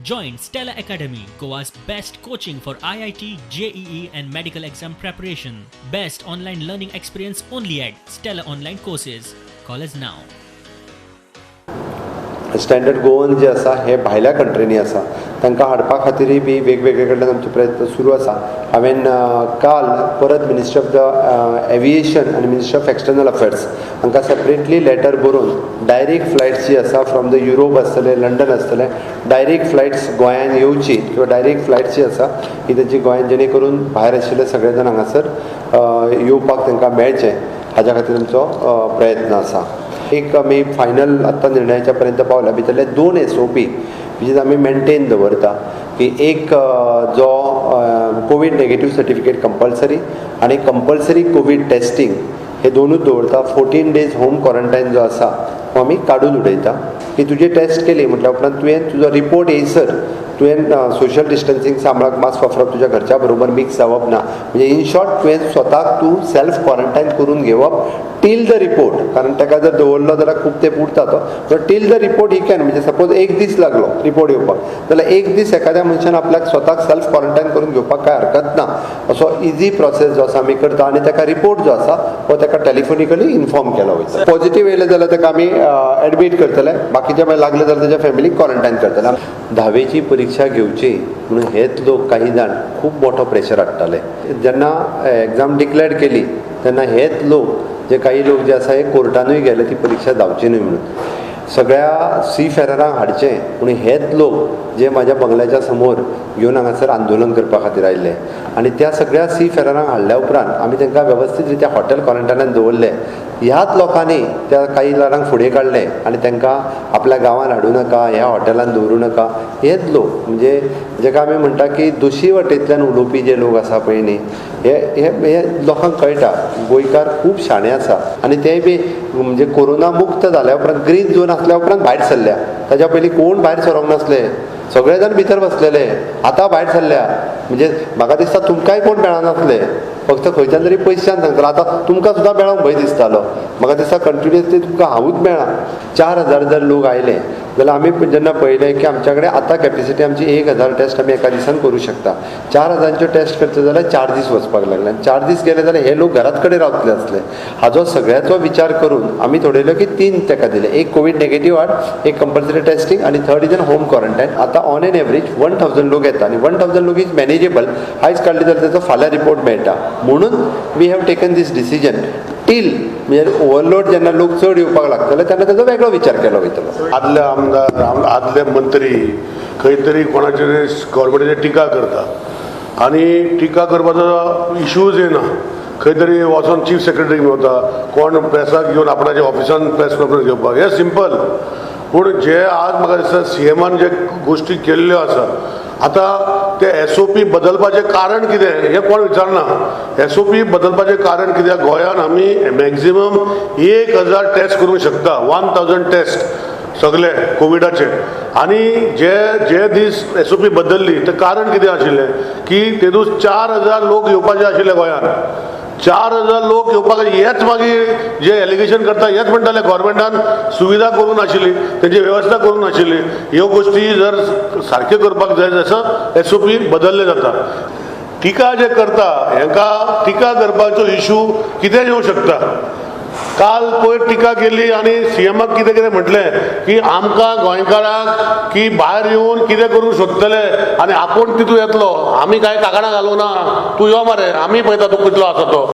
Join Stella Academy, Goa's best coaching for IIT, JEE and medical exam preparation. Best online learning experience only at Stella Online Courses. Call us now. Standard Goan जे आसा हे भायल्या कंट्रीनी आसा तांकां हाडपा खातीरय बी वेगवेगळे कडल्यान आमचे प्रयत्न सुरू आसा. हांवें काल परत मिनिस्ट्री ऑफ द एविएशन आनी मिनिस्ट्री ऑफ एक्सटर्नल अफेर्स हांकां सेपरेटली लेटर बरोवन डायरेक्ट फ्लायट्स जी आसा फ्रॉम द युरोप आसतले, लंडन आसतले, डायरेक्ट फ्लायट्स गोंयांत येवची किंवा डायरेक्ट फ्लायट्स जी आसा ही तेंची गोंयांत जेणे करून भायर आशिल्ले सगळे जाण हांगासर येवपाक तांकां मेळचें हाज्या खातीर आमचो प्रयत्न आसा. एक आमी फायनल आत्तां निर्णयाच्या पर्यंत पावल्या. भितरले 2 SOP जी आमी मेनटेन दवरता की एक जो कोवीड नेगेटिव्ह सर्टिफिकेट कंपल्सरी आनी कंपल्सरी कोवीड टेस्टिंग हे दोनूच दवरता. 14 days होम क्वॉरंटायन जो आसा तो आमी काडून उडयता की तुजी टेस्ट केली म्हटल्या उपरांत तुवें तुजो रिपोर्ट येयसर तुवें सोशल डिस्टन्सिंग सांबाळप, मास्क वापरप, तुज्या घरच्या बरोबर मिक्स जावप ना. म्हणजे इन शॉर्ट तुवें स्वताक तूं सेल्फ क्वॉरंटायन करून घेवप टील द रिपोर्ट. कारण ताका जर दवरलो जाल्यार खूब तेंप उरता तो. सो टील द रिपोर्ट ही कॅन, म्हणजे सपोज 1 दीस लागलो रिपोर्ट येवपाक जाल्यार 1 दीस एखाद्या मनशान आपल्याक स्वताक सेल्फ क्वॉरंटायन करून घेवपाक कांय हरकत ना. असो इजी प्रोसेस जो आसा आमी करता आनी ताका रिपोर्ट जो आसा हो ताका टेलिफोनिकली इन्फॉर्म केलो वयता. पॉझिटिव्ह येयले जाल्यार ताका आमी एडमीट करतले, बाकीचे मागीर लागले जाल्यार ताच्या फॅमिलीक क्वॉरंटायन करतले. 10वीची परीक्षा घेवची म्हणून हेच लोक काही जाण खूब मोठो प्रेशर हाडटाले. जेन्ना एग्जाम डिक्लेअर केली तेन्ना हेच लोक जे काही लोक जे आसा हे कोर्टानूय गेले ती परीक्षा जावची न्हय म्हणून. सगळ्या सीफेररांक हाडचें म्हणून हेच लोक जे म्हाज्या बंगल्याच्या समोर घेवन हांगासर आंदोलन करपा खातीर आयिल्ले आनी त्या सगळ्या सीफेररांक हाडल्या उपरांत आमी तांकां वेवस्थीत रित्या हॉटेल क्वॉरंटायनान दवरले. ह्याच लोकांनी त्या काही जाणांक फुडें काडले आनी तांकां आपल्या गांवांत हाडूं नाका, ह्या हॉटेलान दवरूं नाका. हेच लोक म्हणजे जेका आमी म्हणटा की दोशी वटेंतल्यान उलोवपी जे लोक आसा पळय न्ही हे लोकांक कळटा गोंयकार खूब शाणे आसा आनी तेय बी म्हणजे कोरोना मुक्त जाल्या उपरांत ग्रीन झोन आसल्या उपरांत भायर सरल्या. ताच्या पयलीं कोण भायर सरोंक नासले, सगळे जाण भितर बसलेले, आतां भायर सरल्या. म्हणजे म्हाका दिसता तुमकांय कोण मेळनासले, फक्त खंयच्यान तरी पयशान सांगतालो. आतां तुमकां सुद्दां मेळोंक भंय दिसतालो. म्हाका दिसता कंटिन्युअसली तुमकां हांवूच मेळ्ळा. 4000 जर लोक आयले जाल्यार आमी जेन्ना पळयलें की आमच्या कडेन आतां कॅपेसिटी आमची 1000 टेस्ट आमी एका दिसान करूं शकता. 4000च्यो टेस्ट करचे जाल्यार 4 दीस वचपाक लागले. 4 दीस गेले जाल्यार हे लोक घराच कडेन रावतले आसले. हाजो सगळ्याचो विचार करून आमी थोडयलो की 3 ताका दिले. एक कोवीड नेगेटिव्ह हाड, एक कंपल्सरी टेस्टिंग आनी third is an home quarantine. आतां ऑन एन एवरेज 1000 लोक येता आनी 1000 लोक इज मॅनेजेबल. आयज काडली जाल्यार ताचो फाल्यां रिपोर्ट मेळटा. म्हणून we have taken this decision till म्हणजे ओवरलोड जेन्ना लोक चड येवपाक लागतले तेन्ना ताचो वेगळो विचार केलो वयतलो. आदले आमदार, आदले मंत्री खंय तरी कोणाचेर गव्हर्मेंटाचेर टिका करता आनी टिका करपाचो इश्यूज येना. खंय तरी वचोन चीफ सेक्रेटरीक मेळटा, कोण प्रेसाक घेवन आपणाच्या ऑफिसान प्रेस कॉन्फरन्स घेवपाक, हे सिंपल. पूण जे आज म्हाका दिसता सीएमान जे गोश्टी केल्ल्यो आसा आतां ते SOP बदलपाचें कारण कितें हें कोण विचारना. SOP बदलपाचें कारण कित्याक गोंयांत आमी मॅक्झिमम 1000 टेस्ट करूंक शकता. 1000 टेस्ट सगळे कोविडाचे. आनी जे दीस SOP बदलली तें कारण कितें आशिल्लें की तेतूंत 4000 लोक येवपाचे आशिल्ले गोंयांत. 4000 लोक येवपाक हेच मागीर जे एलिगेशन करता हेच म्हणटाले गोव्हर्मेंटान सुविधा करूंक नाशिल्ली, तेजी वेवस्था करूंक नाशिल्ली. ह्यो गोश्टी जर सारक्यो करपाक जाय जाल्यार SOP बदलले जाता. टिका जे करता हांकां टिका करपाचो इश्यू कितें येवं शकता. काल पयर टिका केली आनी सीएमाक कितें कितें म्हटलें की आमकां गोंयकारांक की भायर येवन कितें करूंक सोदतले आनी आपूण तितून येतलो, आमी कांय कागाणां घालूंक ना, तूं यो मरे आमी पळयता तूं कितलो आसा तो.